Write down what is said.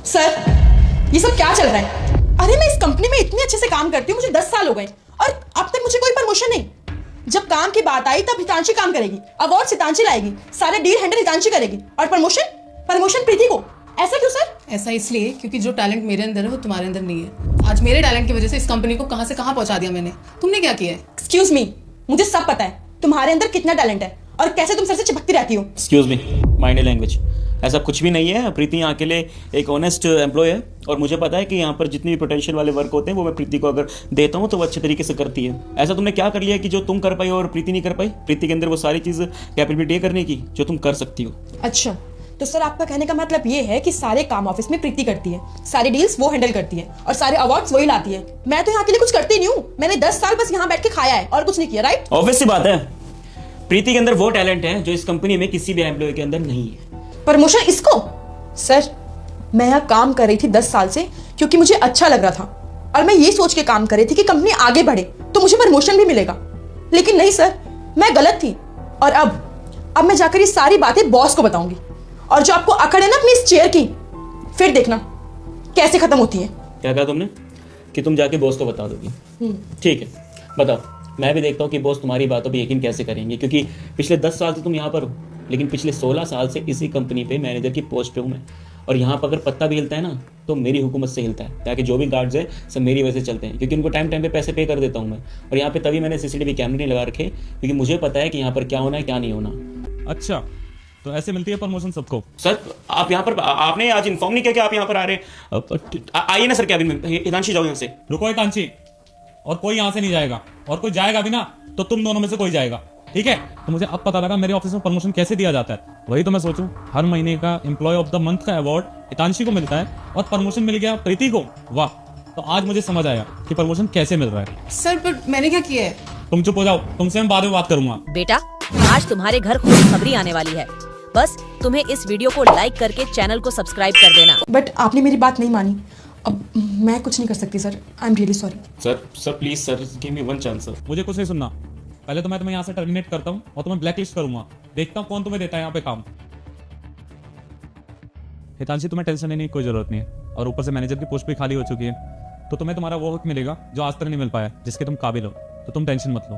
Sir, ये सब क्या चल रहा है? अरे मैं इस कंपनी में इतने अच्छे से काम करती हूँ, मुझे 10 साल हो गए और अब तक मुझे कोई प्रमोशन नहीं। जब काम की बात आई तब हितांशी काम करेगी, अवार्ड हितांशी लाएगी, सारे डील हैंडल हितांशी करेगी और प्रमोशन प्रीति को। ऐसा क्यों सर? ऐसा इसलिए क्योंकि जो टैलेंट मेरे अंदर है वो तुम्हारे अंदर नहीं है। आज मेरे टैलेंट की वजह से इस कंपनी को कहां से कहां पहुंचा दिया मैंने। तुमने क्या किया है? एक्सक्यूज मी, मुझे सब पता है तुम्हारे अंदर कितना टैलेंट है और कैसे तुम सर से चिपकती रहती हो। Excuse me, mind language. ऐसा कुछ भी नहीं है। प्रीति यहाँ के लिए एक ऑनेस्ट एम्प्लॉय है और मुझे पता है कि यहाँ पर जितनी भी पोटेंशियल वाले वर्क होते हैं वो मैं प्रीति को अगर देता हूँ तो वो अच्छे तरीके से करती है। ऐसा तुमने क्या कर लिया कि जो तुम कर पाई और प्रीति नहीं कर पाई? प्रीति के अंदर वो सारी चीज़ कैपेबिलिटी है करने की जो तुम कर सकती हो। अच्छा, तो सर आपका कहने का मतलब ये है कि सारे काम ऑफिस में प्रीति करती है, सारी डील्स वो हैंडल करती है और सारे अवार्ड्स वही लाती है। मैं तो यहाँ के लिए कुछ करती नहीं हूँ। मैंने 10 साल बस यहाँ बैठ के खाया है और कुछ नहीं किया, राइट? ऑब्वियस सी बात है, प्रीति के अंदर वो टैलेंट है जो इस कंपनी में किसी भी एम्प्लॉय के अंदर नहीं है। प्रमोशन इसको? सर, मैं यहाँ काम कर रही थी 10 साल से क्योंकि मुझे अच्छा लग रहा था और मैं ये सोच के काम कर रही थी कि कंपनी आगे बढ़े तो मुझे प्रमोशन भी मिलेगा। लेकिन नहीं सर, मैं गलत थी और अब मैं जाकर ये सारी बातें बॉस को बताऊंगी और जो आपको अकड़ है ना अपनी इस चेयर की, फिर देखना कैसे खत्म होती है। क्या कहा तुमने? कि तुम जाके बॉस को बता दोगी? ठीक है, बताओ। मैं भी देखता हूँ कि बॉस तुम्हारी बातों पर यकीन कैसे करेंगे, क्योंकि पिछले 10 साल से तुम यहाँ पर हो, लेकिन पिछले 16 साल से इसी कंपनी पे मैनेजर की पोस्ट पे हूँ मैं। और यहाँ पर अगर पत्ता भी हिलता है ना तो मेरी हुकूमत से हिलता है, ताकि जो भी गार्ड्स है सब मेरी वजह से चलते हैं, क्योंकि उनको टाइम टाइम पे पैसे पे कर देता हूँ मैं। और यहाँ पे तभी मैंने सीसीटीवी कैमरे नहीं लगा रखे, क्योंकि मुझे पता है कि यहाँ पर क्या होना है क्या नहीं होना। अच्छा, तो ऐसे मिलती है प्रमोशन सबको? सर, आप यहाँ पर आपने आज इन्फॉर्म नहीं किया कि आप यहाँ पर आ रहे हैं? आइए ना सर कैबिन में। हितांशी जाओ यहाँ से। रुको हितांशी, और कोई यहाँ से नहीं जाएगा, और कोई जाएगा भी ना तो तुम दोनों में से कोई जाएगा, ठीक है? तो मुझे अब पता लगा मेरे ऑफिस में प्रमोशन कैसे दिया जाता है। वही तो मैं सोचूं, हर महीने का एम्प्लॉय ऑफ द मंथ का अवार्ड हितांशी को मिलता है और प्रमोशन मिल गया प्रीति को। वाह, तो आज मुझे समझ आया कि प्रमोशन कैसे मिल रहा है। सर, पर मैंने क्या किया है? तुम चुप हो जाओ, तुमसे मैं बाद में बात करूंगा। बेटा, आज तुम्हारे घर खुशखबरी आने वाली है। बस तुम्हें इस वीडियो को लाइक करके चैनल को सब्सक्राइब कर देना। बट आपने मेरी बात नहीं मानी। अब मैं कुछ नहीं कर सकती sir, I am really sorry. Sir please sir, give me one chance sir. मुझे कुछ नहीं सुनना। पहले तो मैं तुम्हें यहाँ से टर्मिनेट करता हूँ और तुम्हें ब्लैक लिस्ट करूंगा। देखता हूँ कौन तुम्हें देता है यहाँ पे काम। हितांशी, तुम्हें टेंशन लेने की कोई जरूरत नहीं है, और ऊपर से मैनेजर की पोस्ट भी खाली हो चुकी है, तो तुम्हें तुम्हारा वो हक मिलेगा जो आज तक नहीं मिल पाया, जिसके तुम काबिल हो। तो तुम टेंशन मत लो।